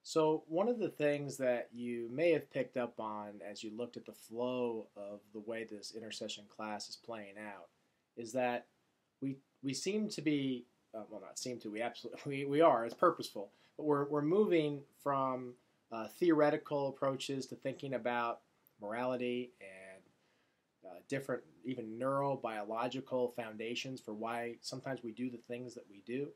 So, one of the things that you may have picked up on as you looked at the flow of the way this intercession class is playing out is that we seem to be, well, not seem to, we absolutely we are, it's purposeful, but we're moving from theoretical approaches to thinking about morality and different, even neurobiological foundations for why sometimes we do the things that we do,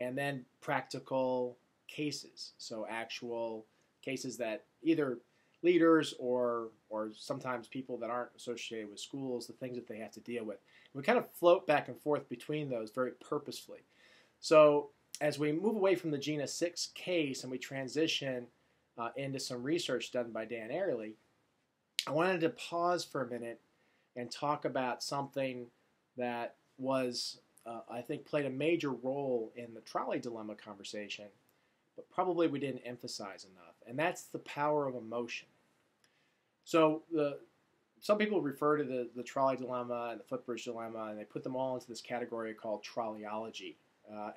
and then practical cases. So actual cases that either leaders or sometimes people that aren't associated with schools, the things that they have to deal with. We kind of float back and forth between those very purposefully. So as we move away from the Gina 6 case and we transition into some research done by Dan Ariely, I wanted to pause for a minute and talk about something that was, I think, played a major role in the trolley dilemma conversation, but probably we didn't emphasize enough, and that's the power of emotion. So some people refer to the trolley dilemma and the footbridge dilemma, and they put them all into this category called trolleyology.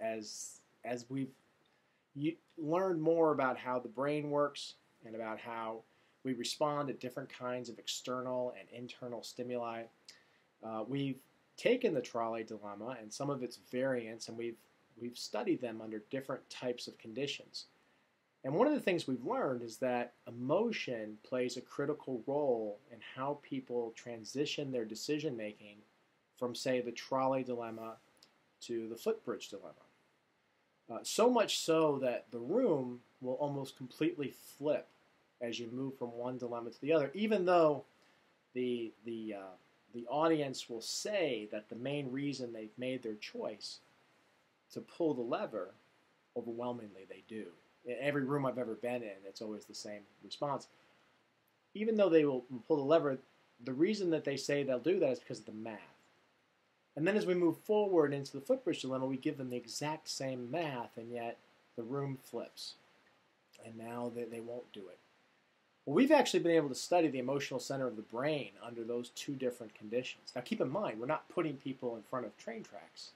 As we've learned more about how the brain works and about how we respond to different kinds of external and internal stimuli, we've taken the trolley dilemma and some of its variants, and we've studied them under different types of conditions. And one of the things we've learned is that emotion plays a critical role in how people transition their decision making from, say, the trolley dilemma to the footbridge dilemma. So much so that the room will almost completely flip as you move from one dilemma to the other, even though the audience will say that the main reason they've made their choice to pull the lever, overwhelmingly they do. In every room I've ever been in, it's always the same response. Even though they will pull the lever, the reason that they say they'll do that is because of the math. And then as we move forward into the footbridge dilemma, we give them the exact same math, and yet the room flips. And now they won't do it. Well, we've actually been able to study the emotional center of the brain under those two different conditions. Now keep in mind, we're not putting people in front of train tracks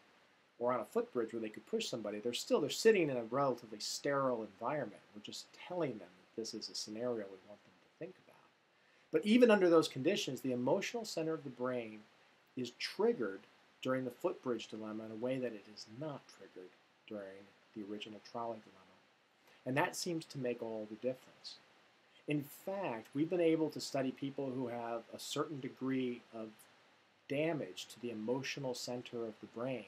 or on a footbridge where they could push somebody. They're sitting in a relatively sterile environment. We're just telling them that this is a scenario we want them to think about. But even under those conditions, the emotional center of the brain is triggered during the footbridge dilemma in a way that it is not triggered during the original trolley dilemma. And that seems to make all the difference. In fact, we've been able to study people who have a certain degree of damage to the emotional center of the brain,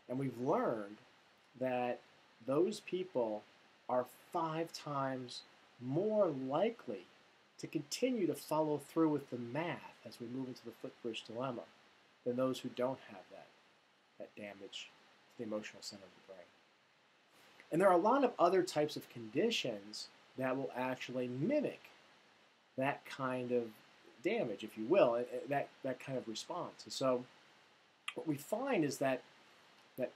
and we've learned that those people are 5 times more likely to continue to follow through with the math as we move into the footbridge dilemma than those who don't have that damage to the emotional center of the brain. And there are a lot of other types of conditions that will actually mimic that kind of damage, if you will, that kind of response. And so what we find is that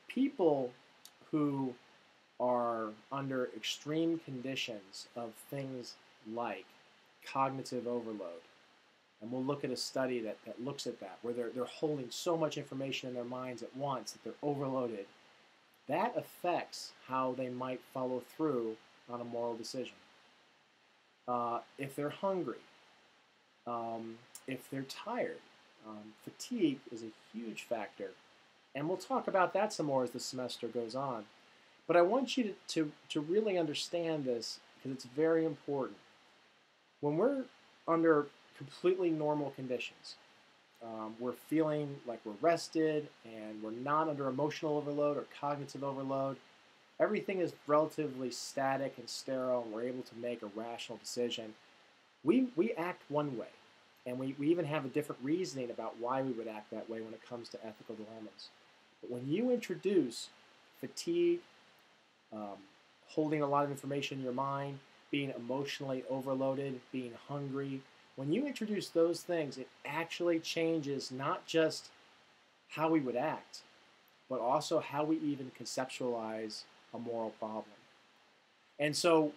people who are under extreme conditions of things like cognitive overload, and we'll look at a study that looks at that, where they're holding so much information in their minds at once that they're overloaded, that affects how they might follow through on a moral decision. If they're hungry, if they're tired, fatigue is a huge factor. And we'll talk about that some more as the semester goes on. But I want you to really understand this because it's very important. When we're under completely normal conditions, we're feeling like we're rested and we're not under emotional overload or cognitive overload. Everything is relatively static and sterile, and we're able to make a rational decision. We act one way, and we even have a different reasoning about why we would act that way when it comes to ethical dilemmas. But when you introduce fatigue, holding a lot of information in your mind, being emotionally overloaded, being hungry, when you introduce those things, it actually changes not just how we would act, but also how we even conceptualize a moral problem. And so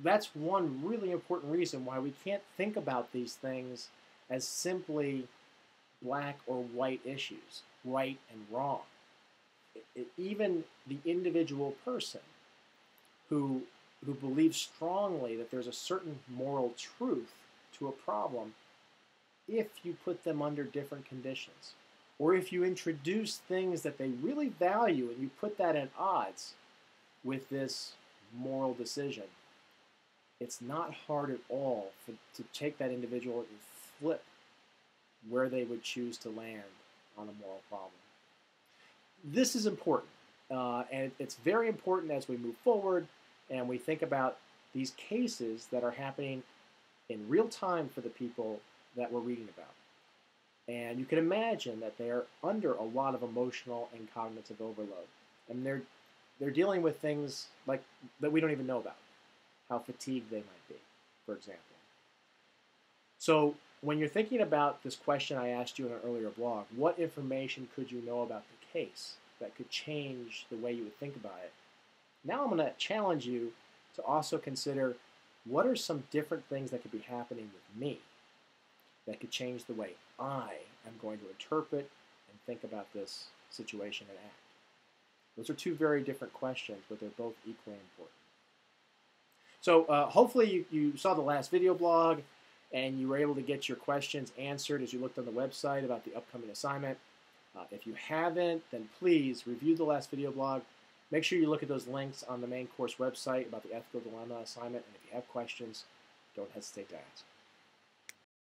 that's one really important reason why we can't think about these things as simply black or white issues, right and wrong. Even the individual person who who believe strongly that there's a certain moral truth to a problem if you put them under different conditions, or if you introduce things that they really value and you put that at odds with this moral decision. It's not hard at all to take that individual and flip where they would choose to land on a moral problem. This is important, and it's very important as we move forward and we think about these cases that are happening in real time for the people that we're reading about. And you can imagine that they're under a lot of emotional and cognitive overload. And they're dealing with things like that we don't even know about, how fatigued they might be, for example. So when you're thinking about this question I asked you in an earlier blog, what information could you know about the case that could change the way you would think about it? Now I'm going to challenge you to also consider what are some different things that could be happening with me that could change the way I am going to interpret and think about this situation and act. Those are two very different questions, but they're both equally important. So hopefully you saw the last video blog and you were able to get your questions answered as you looked on the website about the upcoming assignment. If you haven't, then please review the last video blog. Make sure you look at those links on the main course website about the ethical dilemma assignment. And if you have questions, don't hesitate to ask.